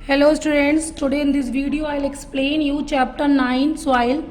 Hello students, today in this video I'll explain you chapter 9 soil.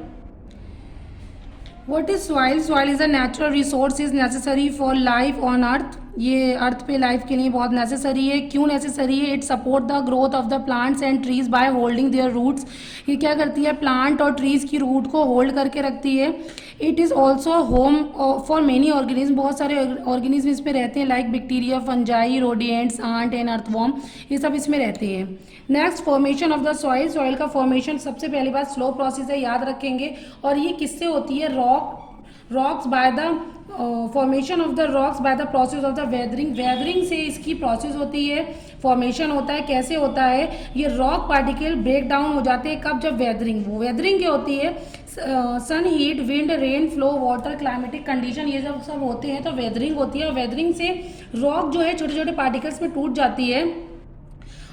What is soil? Soil is a natural resource is necessary for life on earth. ये अर्थ पे life के लिए बहुत necessary है. क्यों necessary है? It support the growth of the plants and trees by holding their roots. ये क्या करती है? प्लांट और ट्रीज की रूट को होल्ड करके रखती है. It is also home for many organism. बहुत सारे ऑर्गेनिज्म इस पे रहते हैं like bacteria, fungi, rodents, ant and earthworm. ये सब इसमें रहते हैं. Next, formation of the soil. Soil का फॉर्मेशन सबसे पहली बात स्लो प्रोसेस है, याद रखेंगे. और ये किससे होती है? Rocks by the formation of the rocks by the process of the weathering. Weathering से इसकी प्रोसेस होती है, फॉर्मेशन होता है. कैसे होता है? ये रॉक पार्टिकल ब्रेक डाउन हो जाते हैं. कब? जब वेदरिंग. वो वेदरिंग क्या होती है? Sun, heat, wind, rain flow, water, climatic condition, ये जब सब होते हैं तो वेदरिंग होती है. और वेदरिंग से रॉक जो है छोटे छोटे पार्टिकल्स में टूट जाती है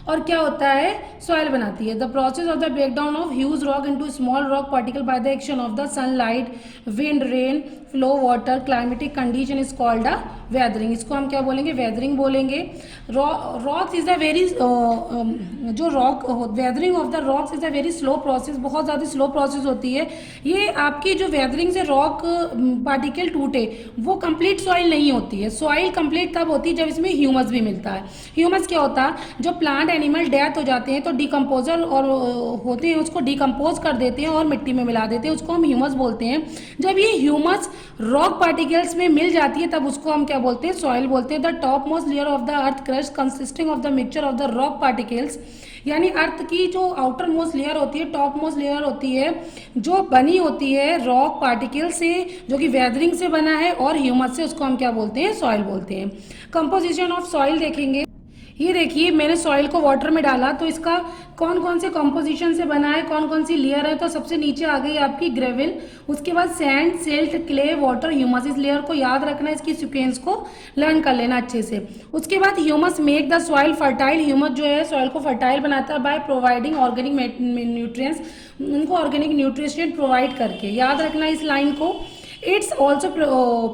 और क्या होता है? सॉइल बनाती है. The process of the breakdown of huge rock into small rock particle by the action of the sunlight, wind, rain flow, water, climatic condition is called a weathering. इसको हम क्या बोलेंगे? वेदरिंग बोलेंगे. रॉक्स इज अ वेरी जो rock weathering of the rocks is a very slow process. बहुत ज़्यादा slow process होती है. ये आपकी जो वेदरिंग से रॉक पार्टिकल टूटे वो कंप्लीट सॉइल नहीं होती है. सॉइल कंप्लीट तब होती है जब इसमें ह्यूमस भी मिलता है. ह्यूमस क्या होता है? जो प्लांट एनिमल डेथ हो जाते हैं तो डिकम्पोजर और होते हैं, उसको डिकम्पोज कर देते हैं और मिट्टी में मिला देते हैं. उसको हम ह्यूमस बोलते हैं. जब ये ह्यूमस रॉक पार्टिकल्स में मिल जाती है तब उसको हम क्या बोलते हैं? सॉइल बोलते हैं. The top most layer of the earth crust consisting of the mixture of the rock particles. यानी अर्थ की जो आउटर मोस्ट लेयर होती है, टॉप मोस्ट लेयर होती है, जो बनी होती है रॉक पार्टिकल से, जो कि वेदरिंग से बना है, और ह्यूमस से, उसको हम क्या बोलते हैं? सॉइल बोलते हैं. कंपोजिशन ऑफ सॉइल देखेंगे. ये देखिए, मैंने सॉइल को वाटर में डाला तो इसका कौन कौन से कॉम्पोजिशन से बना है, कौन कौन सी लेयर है. तो सबसे नीचे आ गई आपकी ग्रेविल, उसके बाद sand, silt, clay, water, humus. इस लेयर को याद रखना, इसकी सीक्वेंस को लर्न कर लेना अच्छे से. उसके बाद humus make the soil fertile. Humus जो है सॉइल को फर्टाइल बनाता है बाय प्रोवाइडिंग ऑर्गेनिक न्यूट्रिएंट्स. उनको ऑर्गेनिक न्यूट्रिशन प्रोवाइड करके. याद रखना इस लाइन को. It's also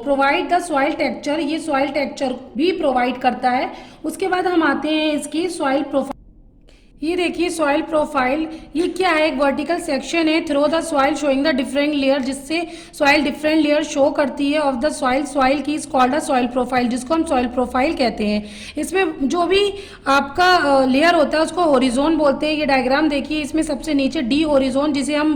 provide the soil texture. ये सॉइल टेक्चर भी प्रोवाइड करता है. उसके बाद हम आते हैं इसकी सॉइल प्रोफाइल. ये देखिए सॉइल प्रोफाइल. ये क्या है? एक वर्टिकल सेक्शन है through the soil showing the different layer, जिससे सॉइल डिफरेंट लेयर शो करती है ऑफ द सॉइल. सॉइल की is called a soil profile, जिसको हम सॉइल प्रोफाइल कहते हैं. इसमें जो भी आपका लेयर होता है उसको होरिजोन बोलते हैं. ये डायग्राम देखिए, इसमें सबसे नीचे डी होरिजोन जिसे हम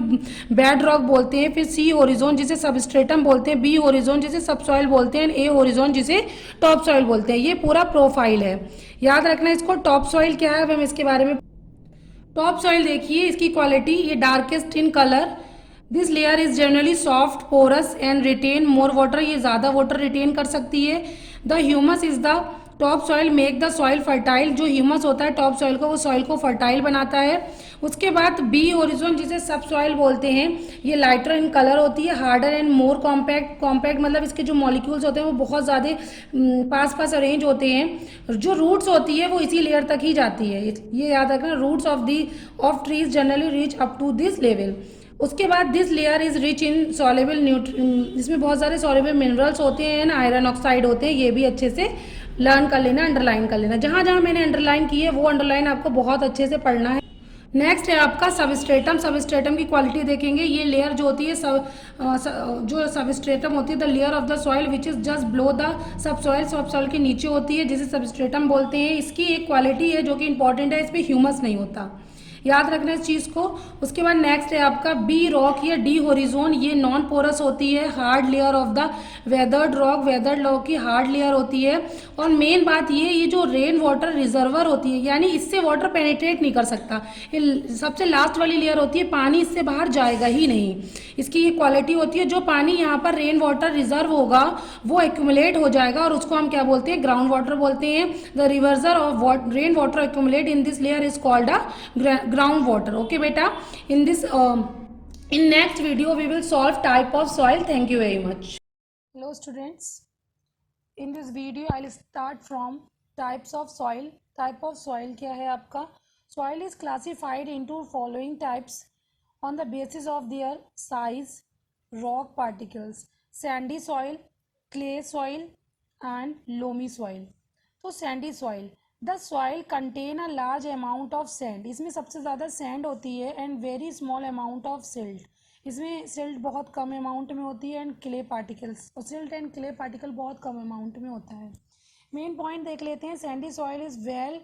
बेड रॉक बोलते हैं, फिर सी होरिजोन जिसे सबस्ट्रेटम बोलते हैं, बी होरिजोन जिसे सब सॉइल बोलते हैं, ए होरिजोन जिसे टॉप सॉइल बोलते हैं. ये पूरा प्रोफाइल है. याद रखना इसको. टॉप सॉइल क्या है, अब हम इसके बारे में. टॉप सॉइल देखिए, इसकी क्वालिटी, ये darkest in colour. This layer is generally soft, porous and retain more water. ये ज़्यादा वाटर रिटेन कर सकती है. The humus is the top soil make the soil fertile. जो ह्यूमस होता है टॉप सॉइल को, वो सॉइल को फर्टाइल बनाता है. उसके बाद बी ओरिजोन जिसे सब सॉइल बोलते हैं, ये लाइटर इन कलर होती है, harder and more compact. Compact मतलब इसके जो मॉलिक्यूल्स होते हैं वो बहुत ज़्यादा पास पास अरेंज होते हैं. जो रूट्स होती है वो इसी लेयर तक ही जाती है. ये याद रखना. Roots of trees generally reach up to this level. उसके बाद this layer is rich in soluble इसमें बहुत सारे सॉलेबल मिनरल्स होते हैं, आयरन ऑक्साइड होते हैं. ये भी अच्छे से लर्न कर लेना, अंडरलाइन कर लेना. जहाँ जहाँ मैंने अंडरलाइन की है वो अंडरलाइन आपको बहुत अच्छे से पढ़ना है. नेक्स्ट है आपका सबस्ट्रेटम. सबस्ट्रेटम की क्वालिटी देखेंगे. ये लेयर जो होती है जो सबस्ट्रेटम होती है the layer of the soil which is just blow the sub soil के नीचे होती है, जिसे सबस्ट्रेटम बोलते हैं. इसकी एक क्वालिटी है जो कि इंपॉर्टेंट है, इसमें ह्यूमस नहीं होता. याद रखना इस चीज़ को. उसके बाद नेक्स्ट है आपका बी रॉक या डी होरिजोन. ये नॉन पोरस होती है, hard layer of the weathered rock. Weathered rock की हार्ड लेयर होती है. और मेन बात ये जो रेन वाटर रिजर्वर होती है, यानी इससे वाटर पेनिट्रेट नहीं कर सकता. ये सबसे लास्ट वाली लेयर होती है, पानी इससे बाहर जाएगा ही नहीं. इसकी ये क्वालिटी होती है. जो पानी यहाँ पर रेन वाटर रिजर्व होगा वो एक्यूमुलेट हो जाएगा और उसको हम क्या बोलते हैं? ग्राउंड वाटर बोलते हैं. The reservoir of rain water accumulate in this layer is called a ground water. Okay beta, in this in next video we will solve type of soil. Thank you very much. Hello students, in this video I'll start from types of soil. Type of soil क्या है आपका? Soil is classified into following types on the basis of their size, rock particles: sandy soil, clay soil and loamy soil. तो Sandy soil, the soil contain a large amount of sand, इसमें सबसे ज़्यादा sand होती है, and very small amount of silt, इसमें silt बहुत कम amount में होती है, एंड क्ले पार्टिकल्स, और सिल्ट एंड क्ले पार्टिकल बहुत कम अमाउंट में होता है। मेन पॉइंट देख लेते हैं। Sandy soil is well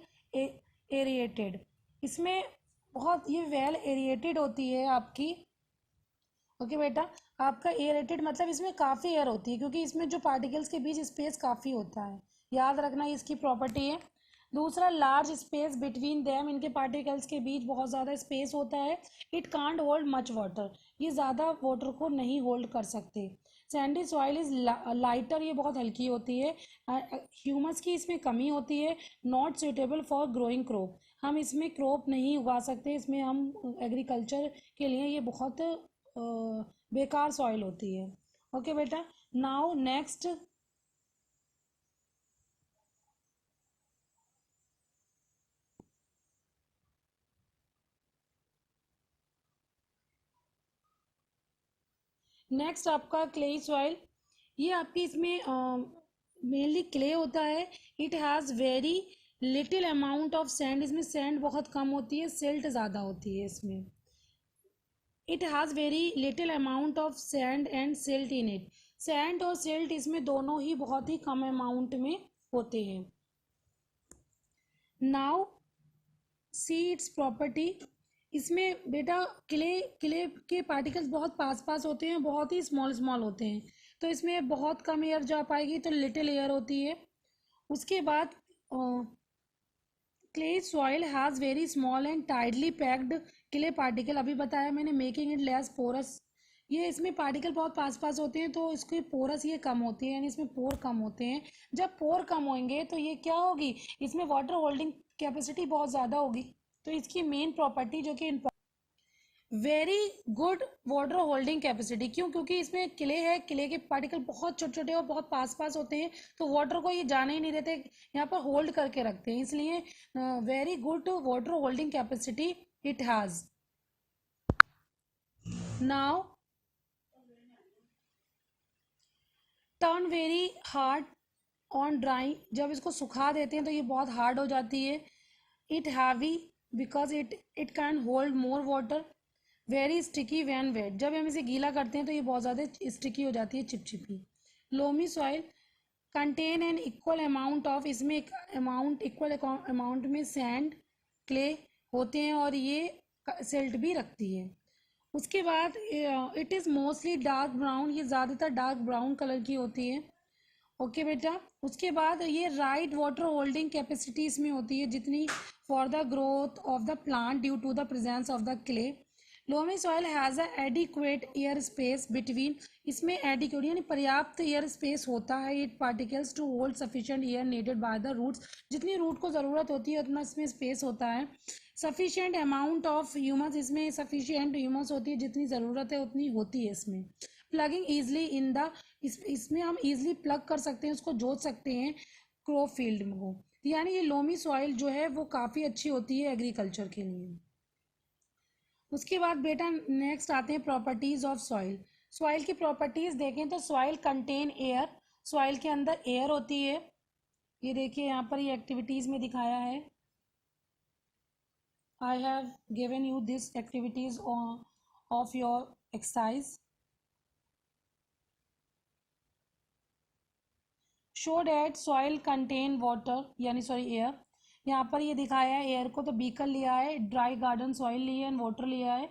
aerated, इसमें बहुत ये वेल एरिएटेड होती है आपकी। ओके बेटा, आपका एयरेटेड मतलब इसमें काफ़ी एयर होती है, क्योंकि इसमें जो पार्टिकल्स के बीच स्पेस काफ़ी होता है, याद रखना ये इसकी प्रॉपर्टी है। दूसरा, लार्ज स्पेस बिटवीन देम, इनके पार्टिकल्स के बीच बहुत ज़्यादा स्पेस होता है। It can't hold much water, ये ज़्यादा वाटर को नहीं होल्ड कर सकते। सैंडी सॉइल इज़ लाइटर, ये बहुत हल्की होती है। ह्यूमस की इसमें कमी होती है। Not suitable for growing crop, हम इसमें क्रॉप नहीं उगा सकते, इसमें हम एग्रीकल्चर के लिए ये बहुत बेकार सॉइल होती है। ओके बेटा, नाउ नेक्स्ट, नेक्स्ट आपका क्ले सॉइल, ये आपकी इसमें मेनली क्ले होता है। It has very little amount of sand, इसमें सैंड बहुत कम होती है, सिल्ट ज़्यादा होती है इसमें। It has very little amount of sand and silt in it, sand और सिल्ट इसमें दोनों ही बहुत ही कम अमाउंट में होते हैं। नाउ सी इट्स प्रॉपर्टी, इसमें बेटा क्ले क्ले के पार्टिकल्स बहुत पास पास होते हैं, बहुत ही स्मॉल स्मॉल होते हैं, तो इसमें बहुत कम एयर जा पाएगी, तो लिटिल एयर होती है। उसके बाद clay soil has very small and tightly packed clay particle, अभी बताया मैंने, मेकिंग इट लेस पोरस, ये इसमें पार्टिकल बहुत पास पास होते हैं, तो इसके पोरस ये कम होती है, यानी इसमें पोर कम होते हैं। जब पोर कम होंगे तो ये क्या होगी, इसमें वाटर होल्डिंग कैपेसिटी बहुत ज़्यादा होगी, तो इसकी मेन प्रॉपर्टी जो कि very good water holding capacity, क्यों, क्योंकि इसमें क्ले है, क्ले के पार्टिकल बहुत छोटे छोटे और बहुत पास पास होते हैं, तो वाटर को ये जाने ही नहीं देते, यहाँ पर होल्ड करके रखते हैं, इसलिए very good water holding capacity it has. Now turn very hard on drawing, जब इसको सुखा देते हैं तो ये बहुत हार्ड हो जाती है। It heavy because it can hold more water. Very sticky when wet, जब हम इसे गीला करते हैं तो ये बहुत ज़्यादा स्टिकी हो जाती है, चिपचिपी। Loamy soil contain an equal amount of, इसमें एक अमाउंट इक्वल अमाउंट में सैंड क्ले होते हैं, और ये सिल्ट भी रखती है। उसके बाद it is mostly dark brown, ये ज़्यादातर डार्क ब्राउन कलर की होती है। ओके बेटा, उसके बाद ये राइट वाटर होल्डिंग कैपेसिटी इसमें होती है, जितनी for the growth of the plant due to the presence of the clay. Loamy soil has a adequate air space between, इसमें एडिक्वेट यानी पर्याप्त एयर स्पेस होता है। It particles to hold sufficient air needed by the roots, जितनी root को ज़रूरत होती है उतना इसमें स्पेस होता है। सफिशिएंट अमाउंट ऑफ ह्यूमस, इसमें सफिशिएंट ह्यूमस होती है, जितनी ज़रूरत है उतनी होती है इसमें। प्लगिंग ईजली इन द, इसमें हम ईजिली प्लग कर सकते हैं, उसको जोड़ सकते हैं क्रॉप फील्ड में को, यानी ये लोमी सॉइल जो है वो काफ़ी अच्छी होती है एग्रीकल्चर के लिए। उसके बाद बेटा नेक्स्ट आते हैं प्रॉपर्टीज़ ऑफ सॉइल। सॉइल की प्रॉपर्टीज़ देखें तो सॉइल कंटेन एयर, सॉइल के अंदर एयर होती है, ये देखिए यहाँ पर ये एक्टिविटीज़ में दिखाया है। I have given you this activities of your exercise. Show that soil contain water, यानी सॉरी एयर, यहाँ पर ये दिखाया है एयर को, तो बीकर लिया है, ड्राई गार्डन सॉइल लिया है एंड वाटर लिया है।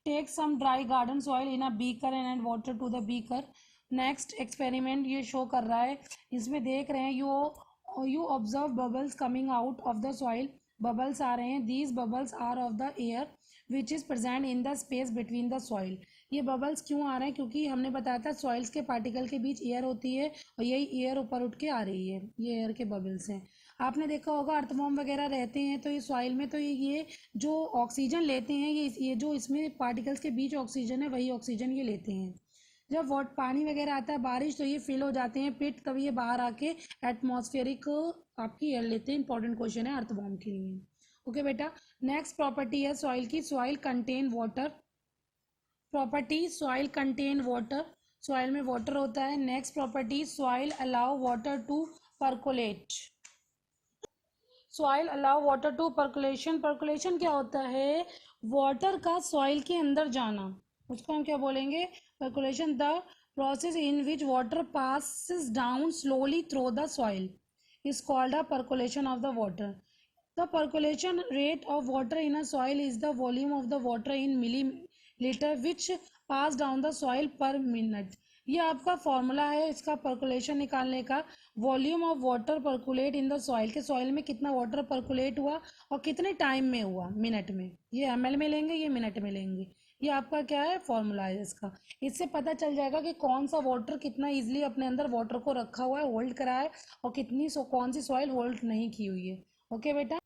Take some dry garden soil in a beaker and water to the beaker. Next experiment ये शो कर रहा है, इसमें देख रहे हैं you observe bubbles coming out of the soil, bubbles आ रहे हैं, these bubbles are of the air which is present in the space between the soil. ये बबल्स क्यों आ रहे हैं, क्योंकि हमने बताया था सॉइल्स के पार्टिकल के बीच एयर होती है, और यही एयर ऊपर उठ के आ रही है, ये एयर के बबल्स हैं। आपने देखा होगा अर्थवॉर्म वगैरह रहते हैं तो ये सॉइल में, तो ये जो ऑक्सीजन लेते हैं, ये जो इसमें पार्टिकल्स के बीच ऑक्सीजन है वही ऑक्सीजन ये लेते हैं। जब पानी वगैरह आता है बारिश, तो ये फिल हो जाते हैं पिट, तब ये बाहर आके एटमॉस्फेरिक आपकी एयर लेते हैं। इंपॉर्टेंट क्वेश्चन है अर्थवॉर्म के लिए। ओके बेटा, नेक्स्ट प्रॉपर्टी है सॉइल की, soil contain water. Property soil contain water, soil में वाटर होता है। Next property soil allow water to percolate, soil allow water to percolation. Percolation क्या होता है? वाटर का सॉइल के अंदर जाना, उसको हम क्या बोलेंगे? Percolation. The process in which water passes down slowly through the soil is called a percolation of the water. The percolation rate of water in a soil is the volume of the water in milliliter which pass down the soil per minute. ये आपका formula है इसका percolation निकालने का। Volume of water percolate in the soil, के soil में कितना water percolate हुआ और कितने टाइम में हुआ, मिनट में। ये एमएल में लेंगे, ये मिनट में लेंगे। ये आपका क्या है? फॉर्मूला है इसका। इससे पता चल जाएगा कि कौन सा वाटर कितना इजीली अपने अंदर वाटर को रखा हुआ है, होल्ड करा है, और कौन सी सॉइल होल्ड नहीं की हुई है। ओके बेटा,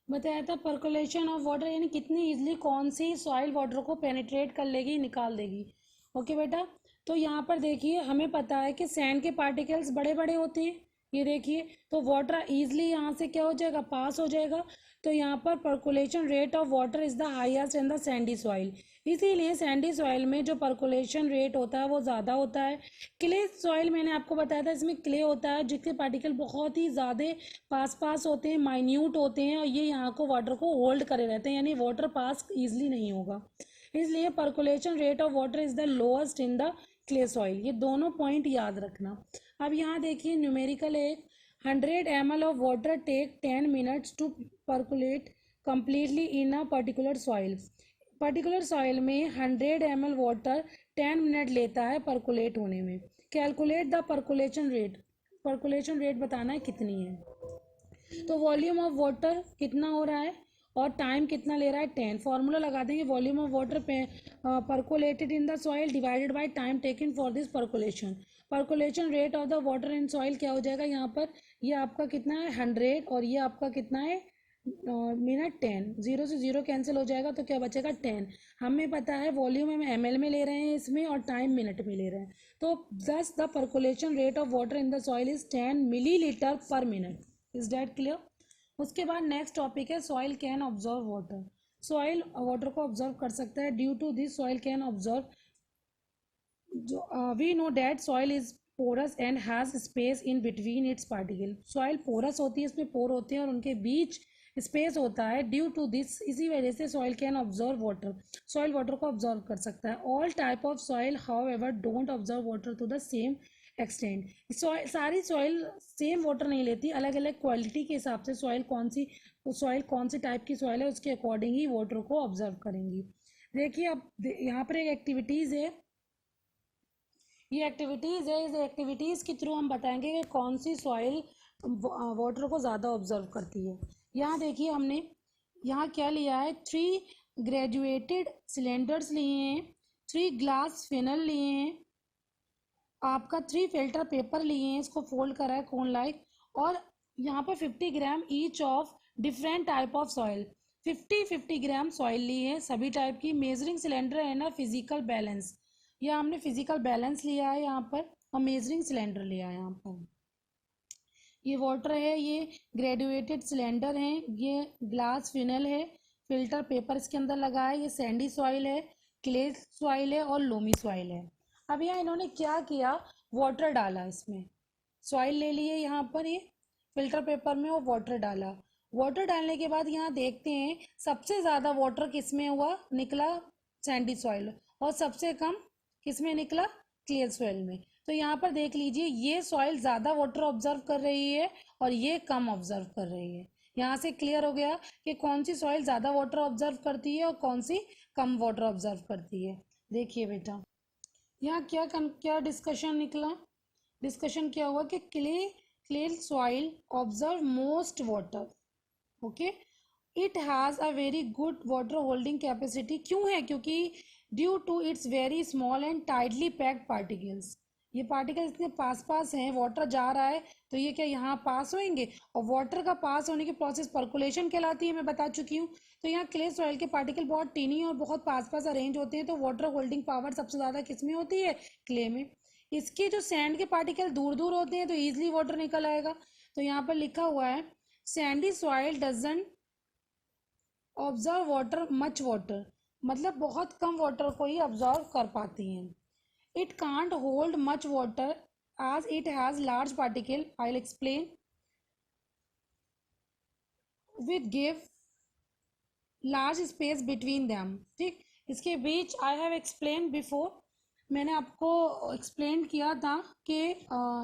बताया था पर्कुलेशन ऑफ वाटर यानी कितनी इजीली कौन सी सॉइल वाटर को पेनिट्रेट कर लेगी, निकाल देगी। ओके बेटा, तो यहाँ पर देखिए हमें पता है कि सैंड के पार्टिकल्स बड़े बड़े होते हैं, ये देखिए, तो वाटर इजीली यहाँ से क्या हो जाएगा? पास हो जाएगा। तो यहाँ पर percolation rate of water is the highest in the Sandy soil, इसीलिए सैंडी सॉइल में जो पर्कुलेशन रेट होता है वो ज़्यादा होता है। क्ले सॉइल मैंने आपको बताया था, इसमें क्ले होता है जिसके पार्टिकल बहुत ही ज़्यादा पास होते हैं, माइन्यूट होते हैं, और ये यहाँ को वाटर को होल्ड करे रहते हैं, यानी वाटर पास ईजिली नहीं होगा। इसलिए percolation rate of water is the lowest in the clay soil. ये दोनों पॉइंट याद रखना। अब यहाँ देखिए न्यूमेरिकल है, 100 ml of water take 10 minutes to percolate completely in a particular soil. Particular soil में 100 ml वाटर 10 मिनट लेता है पर्कुलेट होने में। Calculate the percolation rate, percolation rate बताना है कितनी है। तो वॉल्यूम ऑफ वाटर कितना हो रहा है और टाइम कितना ले रहा है? 10। फार्मूला लगा देंगे, volume of water percolated in the soil divided by time taken for this percolation. Percolation rate of the water in soil क्या हो जाएगा यहाँ पर? ये आपका कितना है? 100, और ये आपका कितना है? मिनट 10। 0 से 0 कैंसिल हो जाएगा तो क्या बचेगा? 10। हमें पता है वॉल्यूम हम ml में ले रहे हैं इसमें, और टाइम मिनट में ले रहे हैं। तो दस the percolation rate of water in the soil is 10 millilitre per minute. Is that clear? उसके बाद नेक्स्ट टॉपिक है soil can observe water. Soil water को ऑब्जर्व कर सकता है। Due to this soil can observe, we know that soil is porous and has space in between its particle. Soil porous होती है, इसमें पोर होते हैं और उनके बीच स्पेस होता है। ड्यू टू दिस, इसी वजह से soil can observe water, soil water को ऑब्जर्व कर सकता है। All type of soil however don't observe water to the same extent. सारी सॉइल सेम वाटर नहीं लेती, अलग अलग क्वालिटी के हिसाब से सॉइल कौन सी टाइप की सॉइल है उसके अकॉर्डिंग ही वाटर को ऑब्जर्व करेंगी। देखिए अब यहाँ पर एक एक्टिविटीज़ है, ये एक्टिविटीज़ है, इस एक्टिविटीज़ के थ्रू हम बताएंगे कि कौन सी सॉइल वाटर को ज़्यादा ऑब्जर्व करती है। यहाँ देखिए हमने यहाँ क्या लिया है, 3 ग्रेजुएटेड सिलेंडर्स लिए हैं, 3 ग्लास फिनल लिए हैं, आपका 3 फिल्टर पेपर लिए हैं, इसको फोल्ड करा है कोन लाइक, और यहाँ पर 50 gram each of different type of soil. 50 gram soil ली है सभी टाइप की। मेजरिंग सिलेंडर है ना, फिजिकल बैलेंस, यह हमने फिजिकल बैलेंस लिया है यहाँ पर, और मेजरिंग सिलेंडर लिया है यहाँ पर। ये वाटर है, ये ग्रेजुएटेड सिलेंडर है, ये ग्लास फिनल है, फिल्टर पेपर इसके अंदर लगा है, ये सैंडी सॉइल है, क्ले सॉइल है और लोमी सॉइल है। अब यहाँ इन्होंने क्या किया, वाटर डाला इसमें, सॉइल ले लिए यहाँ पर ये फिल्टर पेपर में और वाटर डाला। वाटर डालने के बाद यहाँ देखते हैं सबसे ज़्यादा वाटर किस में हुआ, निकला सैंडी सॉइल, और सबसे कम किस में निकला, क्लियर सॉइल में। तो यहाँ पर देख लीजिए ये सॉइल ज़्यादा वाटर ऑब्जर्व कर रही है और ये कम ऑब्जर्व कर रही है। यहाँ से क्लियर हो गया कि कौन सी सॉइल ज़्यादा वाटर ऑब्जर्व करती है और कौन सी कम वाटर ऑब्जर्व करती है। देखिए बेटा यहाँ क्या डिस्कशन निकला, डिस्कशन क्या हुआ कि clay soil observe most water. Okay, it has a very good water holding capacity. क्यों है? क्योंकि due to its very small and tightly packed particles, ये पार्टिकल इतने पास हैं, वाटर जा रहा है तो ये क्या यहाँ पास होंगे, और वाटर का पास होने की प्रोसेस पर्कुलेशन कहलाती है, मैं बता चुकी हूँ। तो यहाँ क्ले सॉइल के पार्टिकल बहुत टीनी और बहुत पास अरेंज होते हैं, तो वाटर होल्डिंग पावर सबसे ज़्यादा किस में होती है, क्ले में। इसके जो सैंड के पार्टिकल दूर दूर होते हैं तो ईजिली वाटर निकल आएगा। तो यहाँ पर लिखा हुआ है Sandy soil doesn't observe water much water, मतलब बहुत कम वाटर को ही ऑब्जर्व कर पाती हैं। It can't hold much water as it has large particle. I'll explain. With give large space between them. ठीक, इसके बीच आई हैव एक्सप्लेन बिफोर, मैंने आपको एक्सप्लेन किया था कि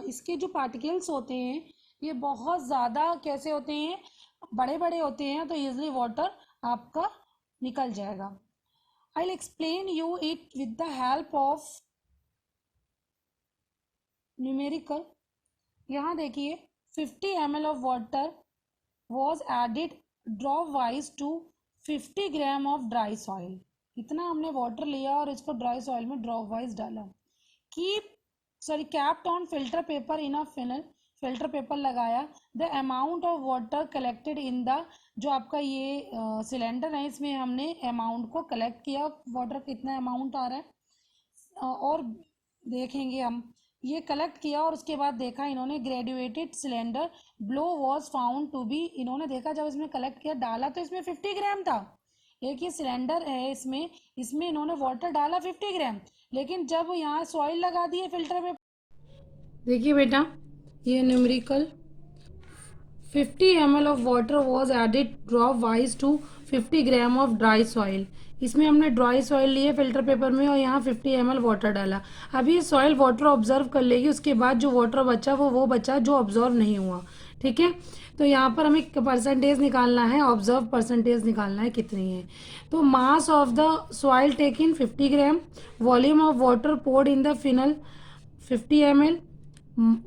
इसके जो पार्टिकल्स होते हैं ये बहुत ज़्यादा कैसे होते हैं, बड़े बड़े होते हैं, तो ईजिली वाटर आपका निकल जाएगा। I will explain you it with the help of numerical. यहाँ देखिए 50 ml of water was added drop wise to 50 gram of dry soil. इतना हमने वाटर लिया और इसको ड्राई सॉइल में ड्रॉप वाइज डाला। Kept on filter paper in a funnel, filter paper लगाया। The amount of water collected in the, जो आपका ये सिलेंडर है इसमें हमने अमाउंट को कलेक्ट किया, वाटर कितना अमाउंट आ रहा है और देखेंगे हम। ये कलेक्ट किया और उसके बाद देखा इन्होंने graduated cylinder below was found to be, इन्होंने देखा जब इसमें कलेक्ट किया डाला तो इसमें 50 ग्राम था। एक ये सिलेंडर है, इसमें इन्होंने वाटर डाला 50 ग्राम, लेकिन जब यहाँ सॉइल लगा दिए फिल्टर पे, देखिए बेटा ये numerical 50 ml of water was added drop wise to 50 gram of dry soil. इसमें हमने ड्राई सॉइल लिए फिल्टर पेपर में और यहाँ 50 ml वाटर डाला। अभी ये सॉइल वाटर ऑब्जर्व कर लेगी, उसके बाद जो वाटर बचा वो बचा जो ऑब्जर्व नहीं हुआ। ठीक है, तो यहाँ पर हमें परसेंटेज निकालना है, ऑब्जर्व परसेंटेज निकालना है कितनी है। तो mass of the soil taken 50 gram, volume of water poured in the final 50 ml,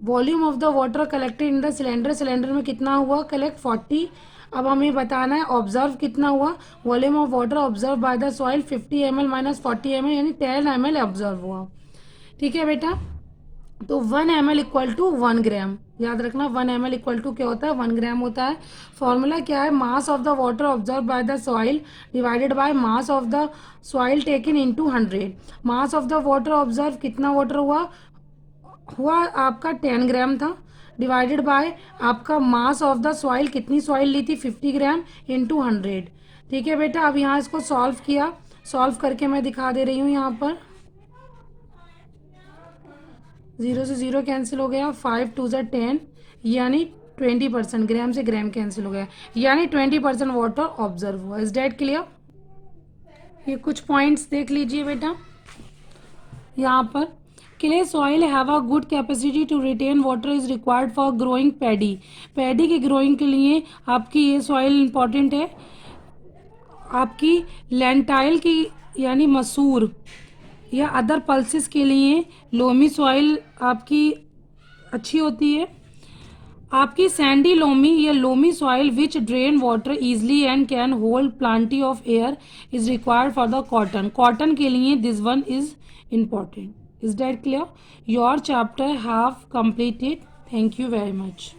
volume of the water collected in the cylinder, cylinder में कितना हुआ कलेक्ट 40। अब हमें बताना है ऑब्जर्व कितना हुआ, volume of water observe by the soil 50 ml minus 40 ml यानी 10 ml ऑब्जर्व हुआ। ठीक है बेटा, तो 1 ml इक्वल टू 1 ग्राम, याद रखना 1 ml इक्वल टू क्या होता है 1 ग्राम होता है। फॉर्मूला क्या है, मास of the water observe by the soil divided by mass of the soil taken into 100। Mass of the water observe कितना वाटर हुआ आपका 10 ग्राम था, डिवाइडेड बाय आपका मास ऑफ द सॉइल, कितनी सॉइल ली थी 50 ग्राम इंटू 100। ठीक है बेटा, अब यहाँ इसको सॉल्व किया, सॉल्व करके मैं दिखा दे रही हूँ। यहाँ पर 0 से 0 कैंसिल हो गया, 5 2 ज़ा 10 यानी 20%, ग्राम से ग्राम कैंसिल हो गया यानी 20% वाटर ऑब्जर्व हुआ। Is that clear? ये कुछ पॉइंट्स देख लीजिए बेटा। यहाँ पर clay soil have a good capacity to retain water is required for growing paddy. Paddy के ग्रोइंग के लिए आपकी ये सॉइल इंपॉर्टेंट है। आपकी लेंटाइल की यानी मसूर या अदर पल्सेस के लिए लोमी सॉइल आपकी अच्छी होती है। आपकी सैंडी लोमी या loamy soil which drain water easily and can hold Plantae of air is required for the cotton. Cotton के लिए this one is important. Is that clear? Your chapter have completed. Thank you very much.